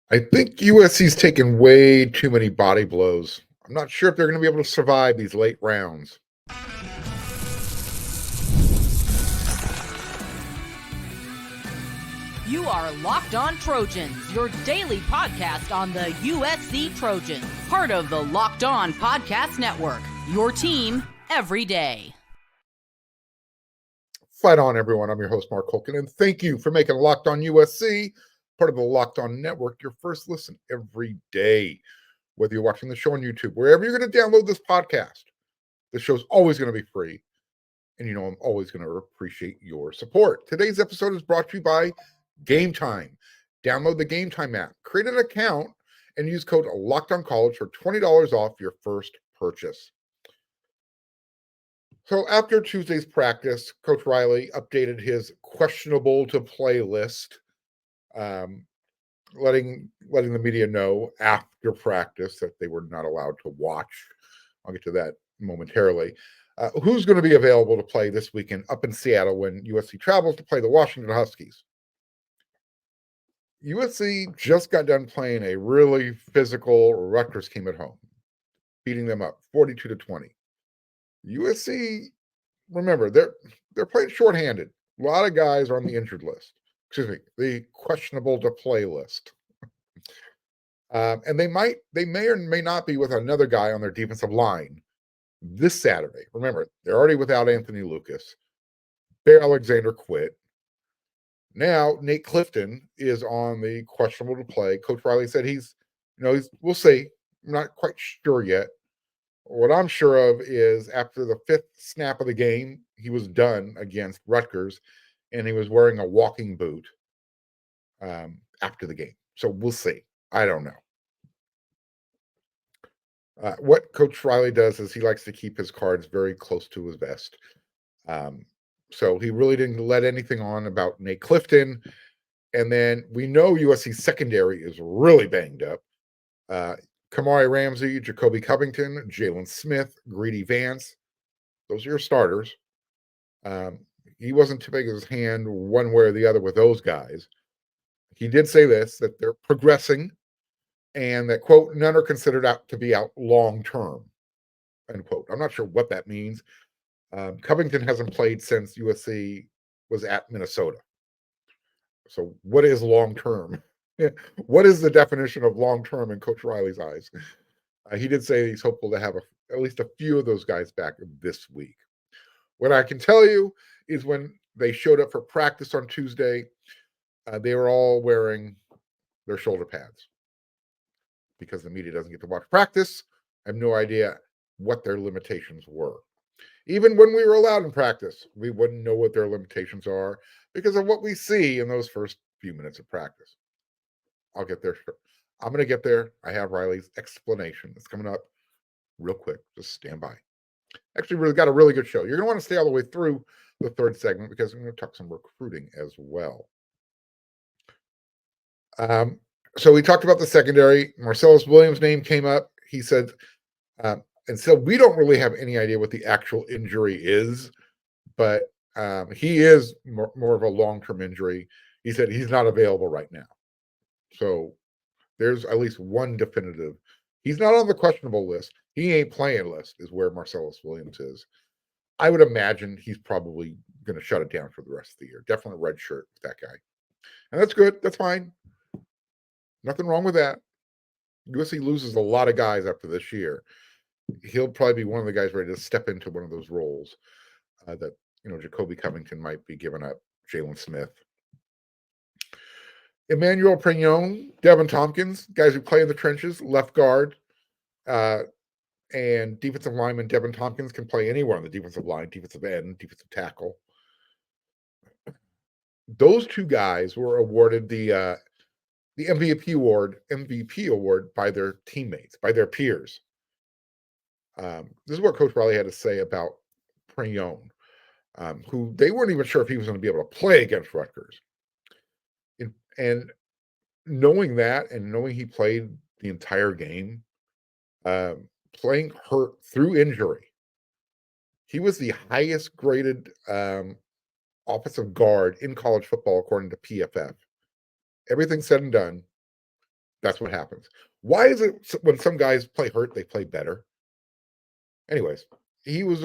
I think USC's taken way too many body blows. I'm not sure if they're going to be able to survive these late rounds. You are Locked On Trojans, your daily podcast on the USC Trojans, part of the Locked On Podcast Network, your team every day. Fight on, everyone. I'm your host, Mark Holkin, and thank you for making Locked On USC part of the Locked On Network your first listen every day. Whether you're watching the show on YouTube, wherever you're going to download this podcast, the show's always going to be free. And you know I'm always going to appreciate your support. Today's episode is brought to you by Game Time. Download the Game Time app, create an account, and use code LOCKEDONCollege for $20 off your first purchase. So after Tuesday's practice, Coach Riley updated his questionable to play list, letting the media know after practice that they were not allowed to watch. I'll get to that momentarily. Who's going to be available to play this weekend up in Seattle when USC travels to play the Washington Huskies? USC just got done playing a really physical Rutgers team at home, beating them up 42-20. USC, remember, they're playing shorthanded. A lot of guys are on the injured list. Excuse me, the questionable to play list. And they may or may not be with another guy on their defensive line this Saturday. Remember, they're already without Anthony Lucas. Bear Alexander quit. Now, Nate Clifton is on the questionable to play. Coach Riley said we'll see. I'm not quite sure yet. What I'm sure of is after the fifth snap of the game, he was done against Rutgers, and he was wearing a walking boot after the game. So we'll see. I don't know. What Coach Riley does is he likes to keep his cards very close to his vest. So he really didn't let anything on about Nate Clifton. And then we know USC's secondary is really banged up. Kamari Ramsey, Jacoby Covington, Jalen Smith, Greedy Vance. Those are your starters. He wasn't tipping his hand one way or the other with those guys. He did say this, that they're progressing and that, quote, none are considered out to be out long-term, end quote. I'm not sure what that means. Covington hasn't played since USC was at Minnesota. So what is long-term? What is the definition of long-term in Coach Riley's eyes? He did say he's hopeful to have at least a few of those guys back this week. What I can tell you is when they showed up for practice on Tuesday, they were all wearing their shoulder pads because the media doesn't get to watch practice. I have no idea what their limitations were. Even when we were allowed in practice, we wouldn't know what their limitations are because of what we see in those first few minutes of practice. I'll get there. I'm going to get there. I have Riley's explanation. It's coming up real quick. Just stand by. Actually, we've got a really good show. You're going to want to stay all the way through the third segment because we're going to talk some recruiting as well. So we talked about the secondary. Marcellus Williams' name came up. He said, and so we don't really have any idea what the actual injury is, but he is more of a long-term injury. He said he's not available right now. So there's at least one definitive. He's not on the questionable list. He ain't playing list is where Marcellus Williams is. I would imagine he's probably going to shut it down for the rest of the year. Definitely red shirt with that guy. And that's good. That's fine. Nothing wrong with that. USC loses a lot of guys after this year. He'll probably be one of the guys ready to step into one of those roles that, Jacoby Covington might be giving up, Jalen Smith. Emmanuel Prignon, Devin Tompkins, guys who play in the trenches, left guard, and defensive lineman Devin Tompkins can play anywhere on the defensive line, defensive end, defensive tackle. Those two guys were awarded the MVP award by their teammates, by their peers. This is what Coach Riley had to say about Prignon, who they weren't even sure if he was going to be able to play against Rutgers. And knowing that and knowing he played the entire game, playing hurt through injury, he was the highest graded offensive guard in college football according to PFF. Everything said and done, That's what happens. Why is it when some guys play hurt, they play better? Anyways, he was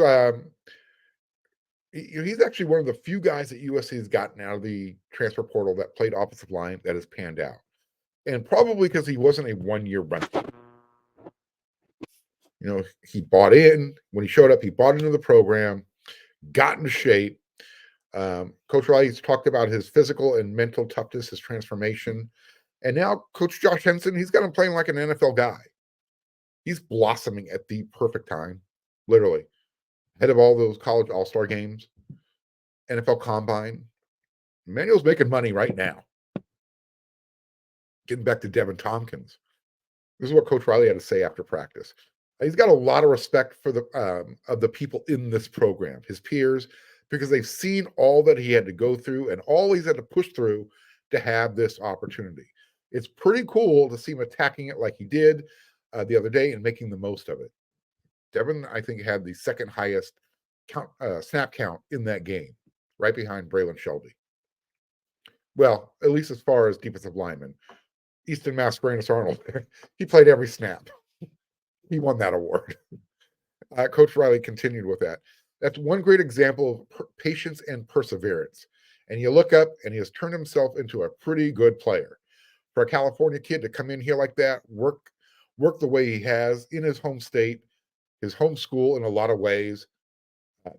he's actually one of the few guys that USC has gotten out of the transfer portal that played offensive line that has panned out. And probably because he wasn't a one-year rental. He bought in. When he showed up, he bought into the program, got into shape. Coach Riley's talked about his physical and mental toughness, his transformation. And now Coach Josh Henson, he's got him playing like an NFL guy. He's blossoming at the perfect time, literally. Head of all those college all-star games, NFL Combine. Emmanuel's making money right now. Getting back to Devin Tompkins. This is what Coach Riley had to say after practice. He's got a lot of respect for the people in this program, his peers, because they've seen all that he had to go through and all he's had to push through to have this opportunity. It's pretty cool to see him attacking it like he did the other day and making the most of it. Devin, I think, had the second highest snap count in that game, right behind Braylon Shelby. Well, at least as far as defensive lineman. Easton Mascarenas Arnold, he played every snap. He won that award. Coach Riley continued with that. That's one great example of patience and perseverance. And you look up, and he has turned himself into a pretty good player. For a California kid to come in here like that, work the way he has in his home state, his home school in a lot of ways,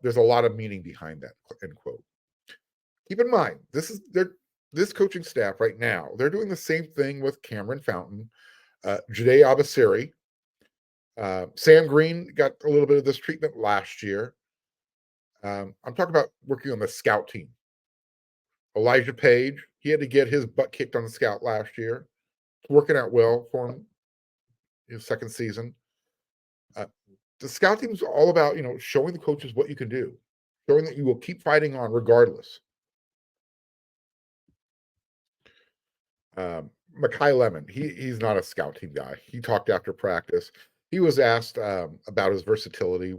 there's a lot of meaning behind that, end quote. Keep in mind, this coaching staff right now, they're doing the same thing with Cameron Fountain, Jade Abasiri. Sam Green got a little bit of this treatment last year. I'm talking about working on the scout team. Elijah Page, he had to get his butt kicked on the scout last year. It's working out well for him his second season. The scout team is all about, showing the coaches what you can do, showing that you will keep fighting on regardless. Mekhi Lemon, he's not a scout team guy. He talked after practice. He was asked about his versatility.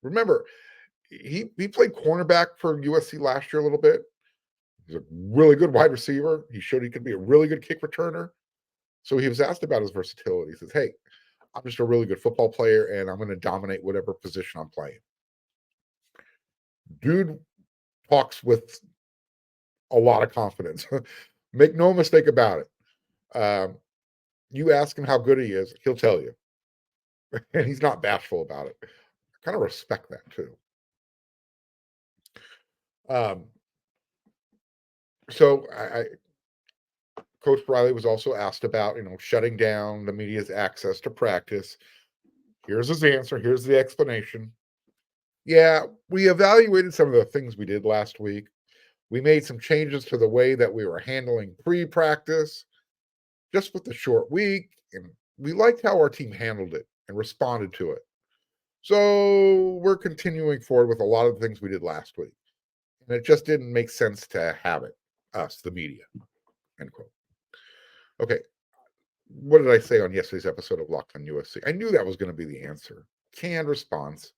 Remember, he played cornerback for USC last year a little bit. He's a really good wide receiver. He showed he could be a really good kick returner. So he was asked about his versatility. He says, hey, I'm just a really good football player, and I'm going to dominate whatever position I'm playing. Dude talks with a lot of confidence. Make no mistake about it. You ask him how good he is, he'll tell you. And he's not bashful about it. I kind of respect that too. So Coach Riley was also asked about, shutting down the media's access to practice. Here's his answer. Here's the explanation. Yeah, we evaluated some of the things we did last week. We made some changes to the way that we were handling pre-practice, just with the short week, and we liked how our team handled it and responded to it. So we're continuing forward with a lot of the things we did last week. And it just didn't make sense to have it, us, the media, end quote. Okay, what did I say on yesterday's episode of Locked on USC? I knew that was going to be the answer. Canned response.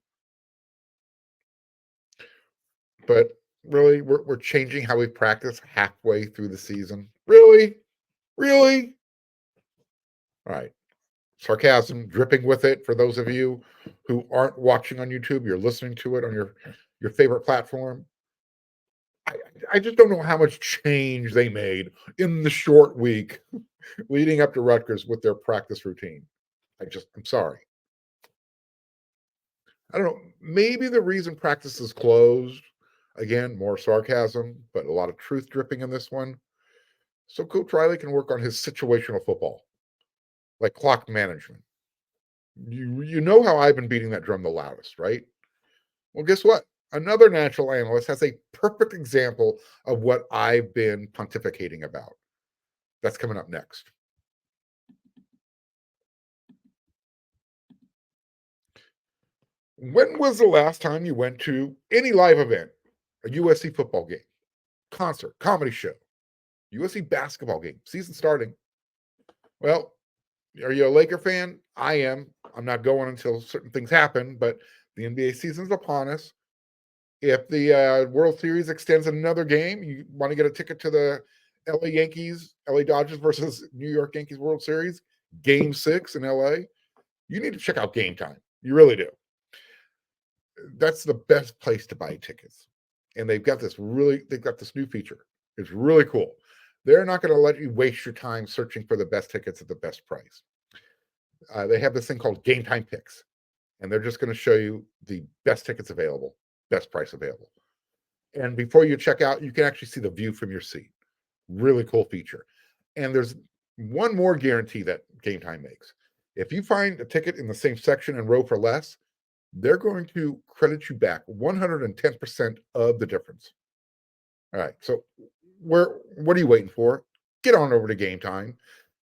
But really, we're changing how we practice halfway through the season. Really? Really? All right. Sarcasm dripping with it for those of you who aren't watching on YouTube. You're listening to it on your favorite platform. I just don't know how much change they made in the short week leading up to Rutgers with their practice routine. I'm sorry. I don't know. Maybe the reason practice is closed, again, more sarcasm, but a lot of truth dripping in this one. So Coach Riley can work on his situational football, like clock management. You know how I've been beating that drum the loudest, right? Well, guess what? Another national analyst has a perfect example of what I've been pontificating about. That's coming up next. When was the last time you went to any live event? A USC football game, concert, comedy show, USC basketball game, season starting? Well, are you a Laker fan? I am. I'm not going until certain things happen, but the NBA season's upon us. If the World Series extends another game, you want to get a ticket to the LA Dodgers versus New York Yankees World Series, Game 6 in LA. You need to check out Game Time. You really do. That's the best place to buy tickets. And they've got this new feature. It's really cool. They're not going to let you waste your time searching for the best tickets at the best price. They have this thing called Game Time Picks, and they're just going to show you the best tickets available, best price available. And before you check out, you can actually see the view from your seat. Really cool feature. And there's one more guarantee that Game Time makes. If you find a ticket in the same section and row for less, they're going to credit you back 110% of the difference. All right, so what are you waiting for? Get on over to Game Time.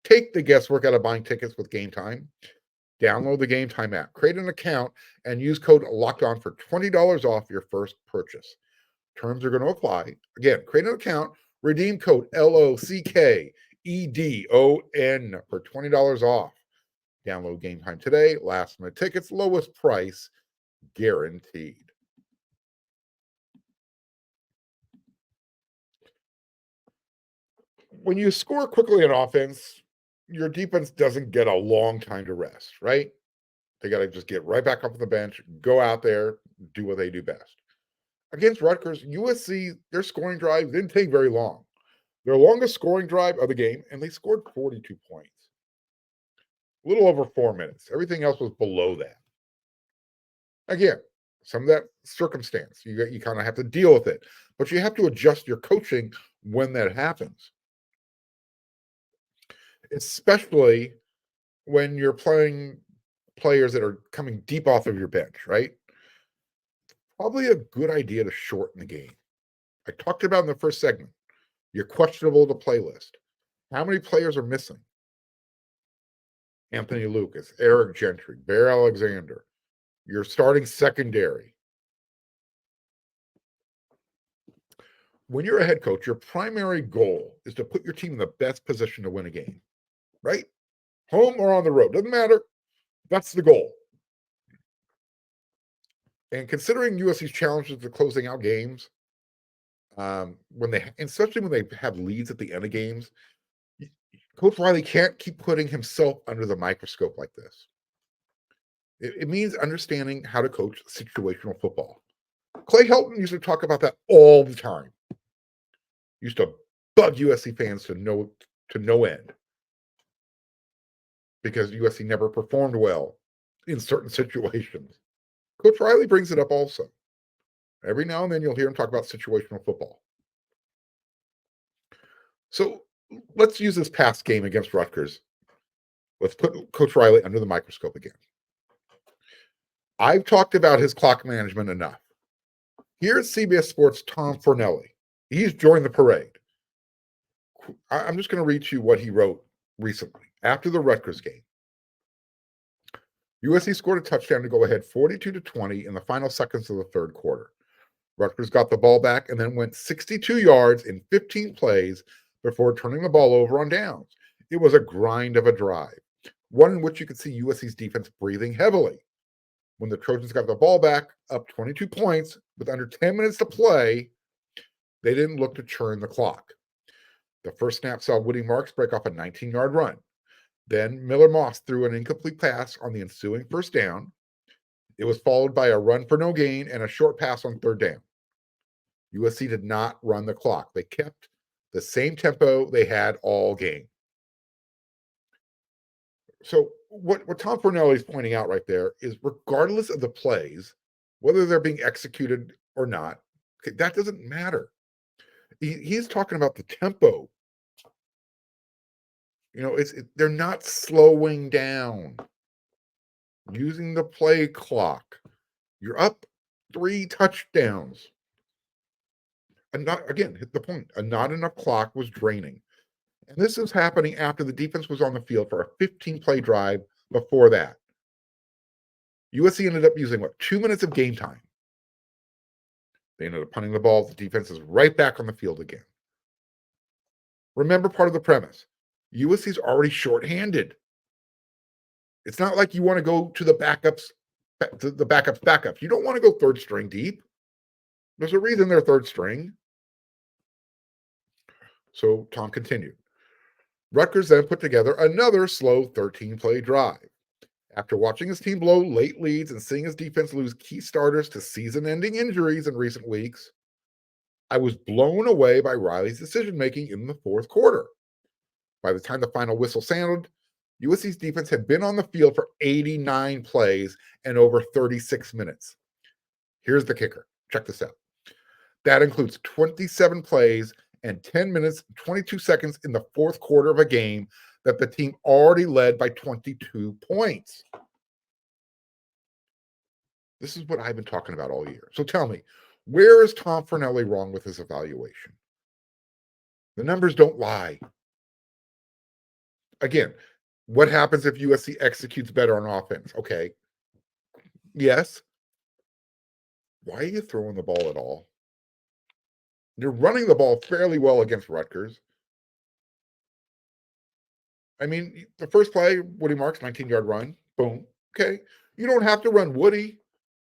Take the guesswork out of buying tickets with Game Time. Download the Game Time app, create an account, and use code LOCKEDON for $20 off your first purchase. Terms are going to apply. Again, create an account, redeem code LOCKEDON for $20 off. Download Game Time today. Last minute tickets, lowest price guaranteed. When you score quickly on offense, your defense doesn't get a long time to rest, right? They got to just get right back up on the bench, go out there, do what they do best. Against Rutgers, USC, their scoring drive didn't take very long. Their longest scoring drive of the game, and they scored 42 points. A little over 4 minutes. Everything else was below that. Again, some of that circumstance, you kind of have to deal with it, but you have to adjust your coaching when that happens. Especially when you're playing players that are coming deep off of your bench, right? Probably a good idea to shorten the game. I talked about in the first segment, your questionable to play list. How many players are missing? Anthony Lucas, Eric Gentry, Bear Alexander, your starting secondary. When you're a head coach, your primary goal is to put your team in the best position to win a game, right? Home or on the road, doesn't matter. That's the goal. And considering USC's challenges to closing out games, especially when they have leads at the end of games, Coach Riley can't keep putting himself under the microscope like this. It means understanding how to coach situational football. Clay Helton used to talk about that all the time. Used to bug USC fans to no end because USC never performed well in certain situations. Coach Riley brings it up also. Every now and then you'll hear him talk about situational football. So let's use this past game against Rutgers. Let's put Coach Riley under the microscope again. I've talked about his clock management enough. Here's CBS Sports' Tom Fornelli. He's joined the parade. I'm just going to read you what he wrote recently after the Rutgers game. USC scored a touchdown to go ahead 42-20 in the final seconds of the third quarter. Rutgers got the ball back and then went 62 yards in 15 plays before turning the ball over on downs. It was a grind of a drive, one in which you could see USC's defense breathing heavily. When the Trojans got the ball back, up 22 points with under 10 minutes to play, they didn't look to churn the clock. The first snap saw Woody Marks break off a 19-yard run. Then Miller Moss threw an incomplete pass on the ensuing first down. It was followed by a run for no gain and a short pass on third down. USC did not run the clock. They kept the same tempo they had all game. So what Tom Fornelli is pointing out right there is regardless of the plays, whether they're being executed or not, that doesn't matter. He's talking about the tempo. They're not slowing down. Using the play clock. You're up 3 touchdowns. And hit the point. A not enough clock was draining. And this is happening after the defense was on the field for a 15-play drive before that. USC ended up using, 2 minutes of game time. They ended up punting the ball. The defense is right back on the field again. Remember part of the premise. USC's already shorthanded. It's not like you want to go to the backups. You don't want to go third string deep. There's a reason they're third string. So Tom continued. Rutgers then put together another slow 13-play drive. After watching his team blow late leads and seeing his defense lose key starters to season-ending injuries in recent weeks, I was blown away by Riley's decision-making in the fourth quarter. By the time the final whistle sounded, USC's defense had been on the field for 89 plays and over 36 minutes. Here's the kicker. Check this out. That includes 27 plays and 10 minutes, 22 seconds in the fourth quarter of a game that the team already led by 22 points. This is what I've been talking about all year. So tell me, where is Tom Fornelli wrong with his evaluation? The numbers don't lie. Again, what happens if USC executes better on offense? Okay. Yes. Why are you throwing the ball at all? You're running the ball fairly well against Rutgers. I mean, the first play, Woody Marks, 19-yard run. Boom. Okay. You don't have to run Woody.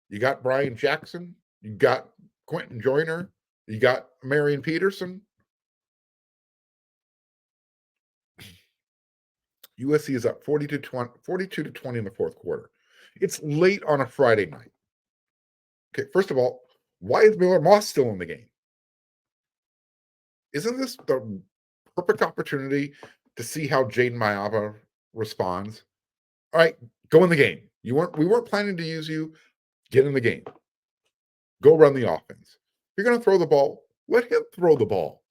You got Brian Jackson. You got Quentin Joyner. You got Marion Peterson. USC is up 42 to 20 in the fourth quarter. It's late on a Friday night. Okay, first of all, why is Miller Moss still in the game? Isn't this the perfect opportunity to see how Jaden Mayava responds? All right, go in the game. We weren't planning to use you. Get in the game. Go run the offense. If you're going to throw the ball, let him throw the ball.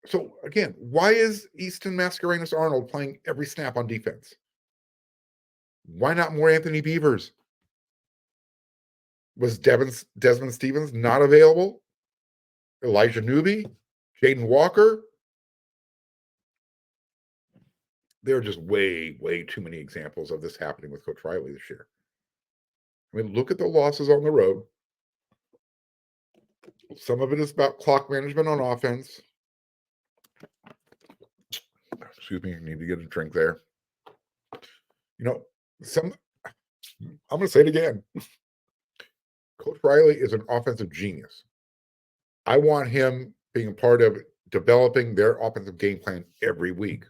So again, why is Easton Mascarenas Arnold playing every snap on defense? Why not more Anthony Beavers? Was Desmond Stevens not available? Elijah Newby? Jaden Walker? There are just way, way too many examples of this happening with Coach Riley this year. I mean, look at the losses on the road. Some of it is about clock management on offense. Excuse me, I need to get a drink there. You know, I'm going to say it again. Coach Riley is an offensive genius. I want him being a part of developing their offensive game plan every week.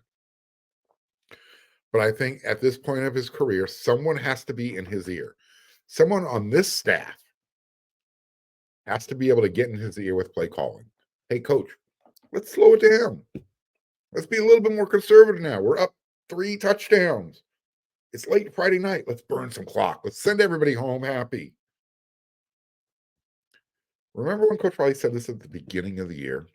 But I think at this point of his career, someone has to be in his ear. Someone on this staff has to be able to get in his ear with play calling. Hey, coach, let's slow it down. Let's be a little bit more conservative now. We're up 3 touchdowns. It's late Friday night. Let's burn some clock. Let's send everybody home happy. Remember when Coach Riley said this at the beginning of the year?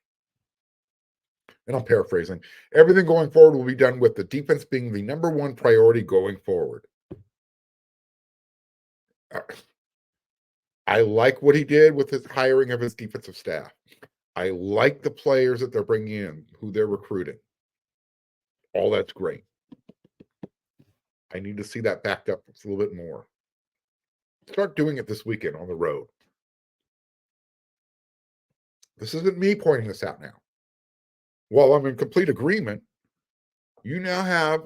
And I'm paraphrasing. Everything going forward will be done with the defense being the number one priority going forward. I like what he did with his hiring of his defensive staff. I like the players that they're bringing in, who they're recruiting. All that's great. I need to see that backed up a little bit more. Start doing it this weekend on the road. This isn't me pointing this out now. While I'm in complete agreement, you now have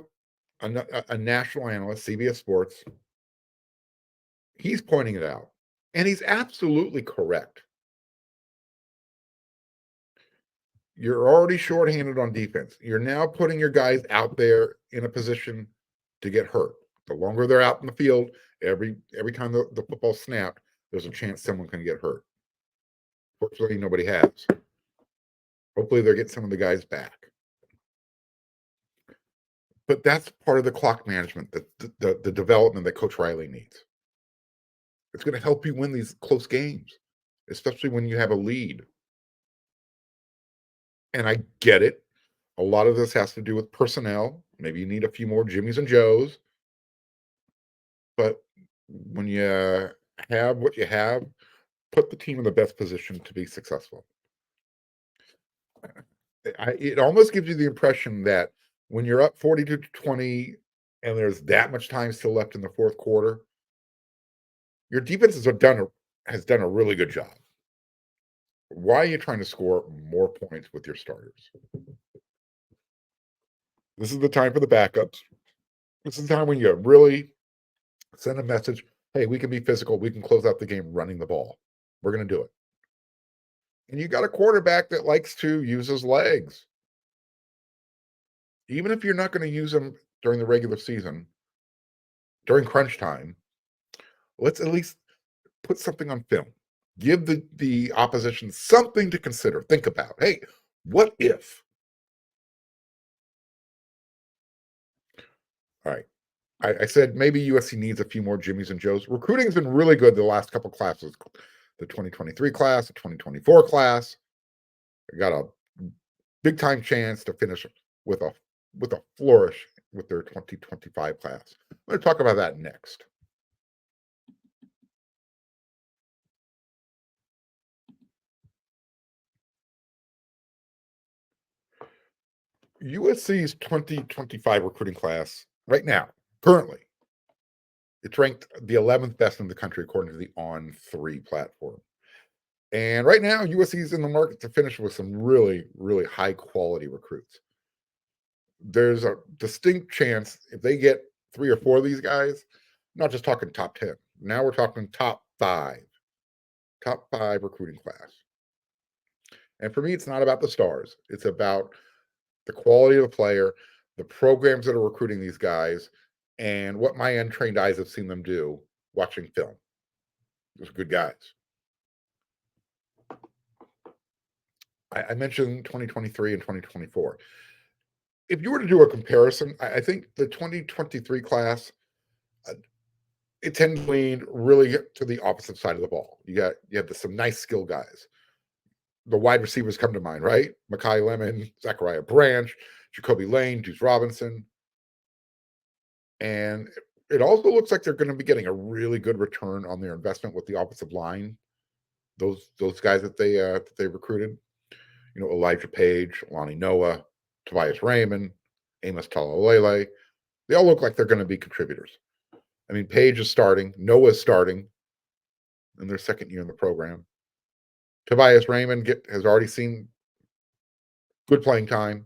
a national analyst, CBS Sports. He's pointing it out, and he's absolutely correct. You're already shorthanded on defense. You're now putting your guys out there in a position to get hurt. The longer they're out in the field, every time the football snapped, there's a chance someone can get hurt. Fortunately, nobody has. Hopefully, they'll get some of the guys back. But that's part of the clock management, the development that Coach Riley needs. It's going to help you win these close games, especially when you have a lead. And I get it. A lot of this has to do with personnel. Maybe you need a few more Jimmies and Joes. But when you have what you have, put the team in the best position to be successful. It almost gives you the impression that when you're up 42 to 20 and there's that much time still left in the fourth quarter, your defense has done a really good job. Why are you trying to score more points with your starters? This is the time for the backups. This is the time when you really send a message, hey, we can be physical. We can close out the game running the ball. We're going to do it. And you got a quarterback that likes to use his legs. Even if you're not going to use them during the regular season, during crunch time, let's at least put something on film. Give the opposition something to consider. Think about, hey, what if? All right. I said maybe USC needs a few more Jimmies and Joes. Recruiting has been really good the last couple classes. The 2023 class, the 2024 class. Got a big time chance to finish with a flourish with their 2025 class. I'm going to talk about that next. USC's 2025 recruiting class right now, currently, it's ranked the 11th best in the country according to the On3 platform. And right now, USC is in the market to finish with some really, really high quality recruits. There's a distinct chance if they get 3 or 4 of these guys, not just talking top 10. Now we're talking top 5 recruiting class. And for me, it's not about the stars. It's about the quality of the player, the programs that are recruiting these guys, and what my untrained eyes have seen them do watching film. Those are good guys. I mentioned 2023 and 2024. If you were to do a comparison, I think the 2023 class, it tends to lean really to the opposite side of the ball. You have some nice skill guys. The wide receivers come to mind, right? Mekhi Lemon, Zachariah Branch, Jacoby Lane, Deuce Robinson. And it also looks like they're going to be getting a really good return on their investment with the offensive line. Those guys that they recruited, Elijah Page, Lonnie Noah, Tobias Raymond, Amos Talalele, they all look like they're going to be contributors. I mean, Page is starting, Noah's starting in their second year in the program. Tobias Raymond has already seen good playing time.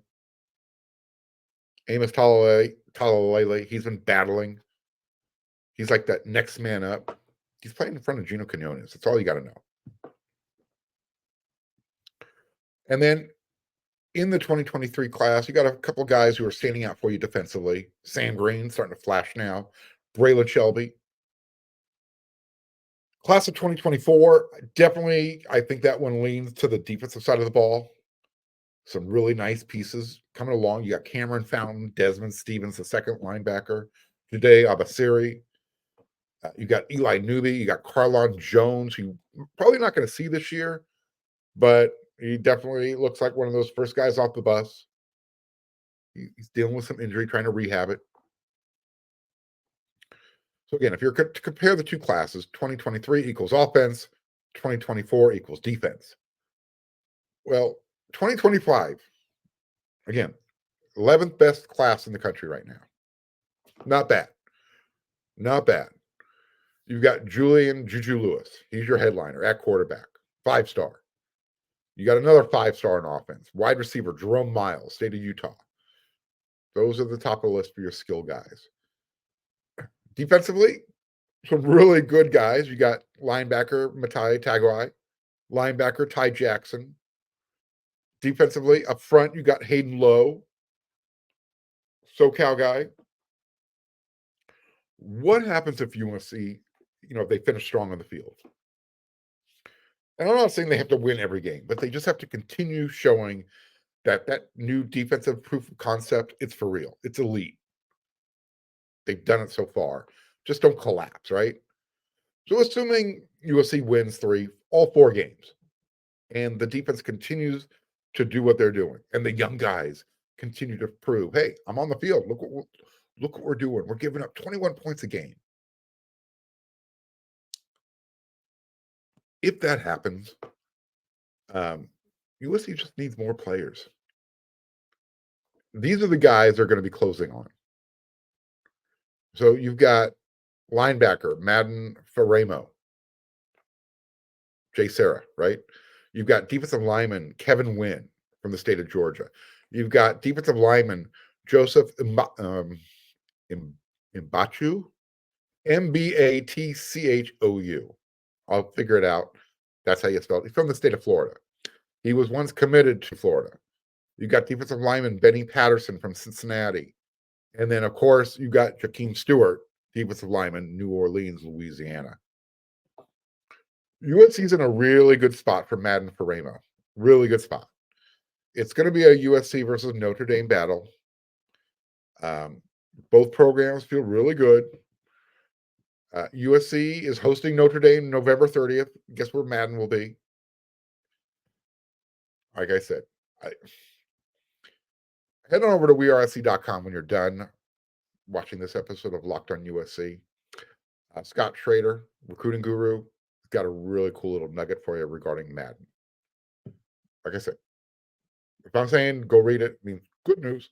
Amos Talalele, he's been battling. He's like that next man up. He's playing in front of Gino Quinones. That's all you got to know. And then in the 2023 class, you got a couple guys who are standing out for you defensively. Sam Green starting to flash now. Braylon Shelby. Class of 2024, definitely, I think that one leans to the defensive side of the ball. Some really nice pieces coming along. You got Cameron Fountain, Desmond Stevens, the second linebacker. Today, Abasiri. You got Eli Newby. You got Carlon Jones, who you're probably not going to see this year, but he definitely looks like one of those first guys off the bus. He's dealing with some injury, trying to rehab it. So again, if you're to compare the two classes, 2023 equals offense, 2024 equals defense. Well, 2025, again, 11th best class in the country right now. Not bad. Not bad. You've got Julian Juju Lewis. He's your headliner at quarterback, 5-star. You got another 5-star in offense. Wide receiver, Jerome Miles, state of Utah. Those are the top of the list for your skill guys. Defensively, some really good guys. You got linebacker Matai Taguai, linebacker Ty Jackson. Defensively, up front, you got Hayden Lowe, SoCal guy. What happens if you want to see, if they finish strong on the field? And I'm not saying they have to win every game, but they just have to continue showing that new defensive proof of concept, it's for real. It's elite. They've done it so far. Just don't collapse, right? So assuming USC wins all 4 games, and the defense continues to do what they're doing, and the young guys continue to prove, hey, I'm on the field. Look what we're doing. We're giving up 21 points a game. If that happens, USC just needs more players. These are the guys they're going to be closing on. So you've got linebacker Madden Faremo, Jay Sarah, right? You've got defensive lineman Kevin Wynn from the state of Georgia. You've got defensive lineman Joseph Mbachu, Mbatchou. I'll figure it out. That's how you spell it. He's from the state of Florida. He was once committed to Florida. You got defensive lineman Benny Patterson from Cincinnati. And then, of course, you got Jakeem Stewart, defensive lineman, New Orleans, Louisiana. USC's in a really good spot for Madden for Ramo. Really good spot. It's going to be a USC versus Notre Dame battle. Both programs feel really good. USC is hosting Notre Dame November 30th. Guess where Madden will be? Like I said, head on over to wearesc.com when you're done watching this episode of Locked on USC. Scott Schrader, recruiting guru, got a really cool little nugget for you regarding Madden. Like I said, if I'm saying go read it, I mean, good news.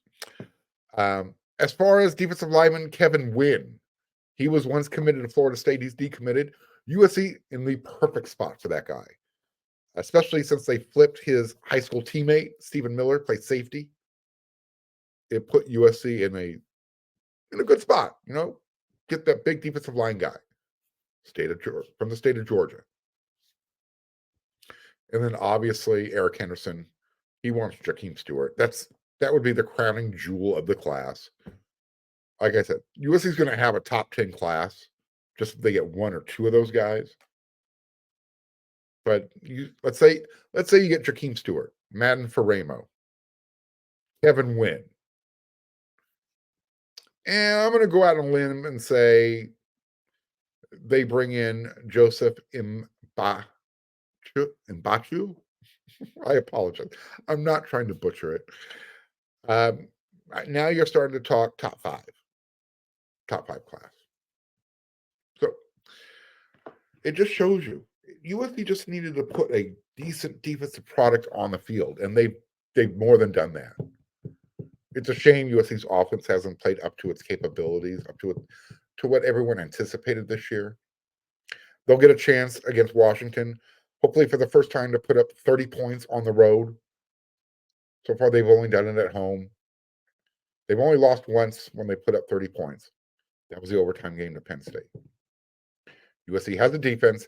As far as defensive lineman Kevin Wynn, he was once committed to Florida State. He's decommitted. USC in the perfect spot for that guy, especially since they flipped his high school teammate, Stephen Miller, play safety. It put USC in a good spot, get that big defensive line guy, from the state of Georgia. And then obviously Eric Henderson, he wants Jakeem Stewart. That would be the crowning jewel of the class. Like I said, USC is going to have a top 10 class, just if they get one or two of those guys. But let's say you get Jakeem Stewart, Madden for Ramo, Kevin Wynn. And I'm going to go out on a limb and say they bring in Joseph Mbachu. I apologize. I'm not trying to butcher it. Now you're starting to talk top five class. So it just shows you USC just needed to put a decent defensive product on the field, and they've more than done that. It's a shame USC's offense hasn't played up to its capabilities, up to what everyone anticipated this year. They'll get a chance against Washington, hopefully for the first time, to put up 30 points on the road. So far, they've only done it at home. They've only lost once when they put up 30 points. That was the overtime game to Penn State. USC has a defense.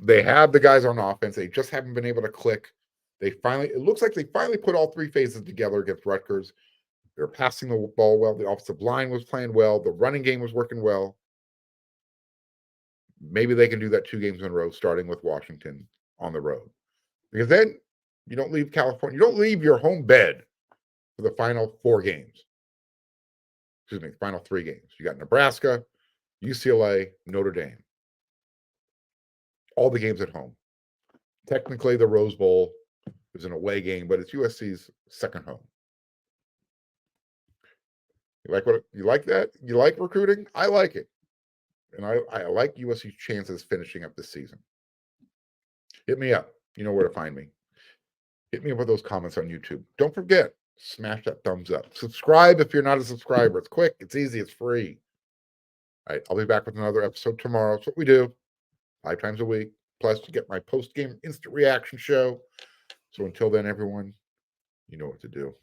They have the guys on offense. They just haven't been able to click. It looks like they finally put all three phases together against Rutgers. They're passing the ball well. The offensive line was playing well. The running game was working well. Maybe they can do that 2 games in a row, starting with Washington on the road. Because then you don't leave California. You don't leave your home bed for the final 4 games. Final 3 games. You got Nebraska, UCLA, Notre Dame. All the games at home. Technically, the Rose Bowl is an away game, but it's USC's second home. You like that? You like recruiting? I like it. And I like USC's chances finishing up this season. Hit me up. You know where to find me. Hit me up with those comments on YouTube. Don't forget, smash that thumbs up. Subscribe if you're not a subscriber. It's quick, it's easy, it's free. All right, I'll be back with another episode tomorrow. That's what we do 5 times a week. Plus, to get my post-game instant reaction show. So until then, everyone, you know what to do.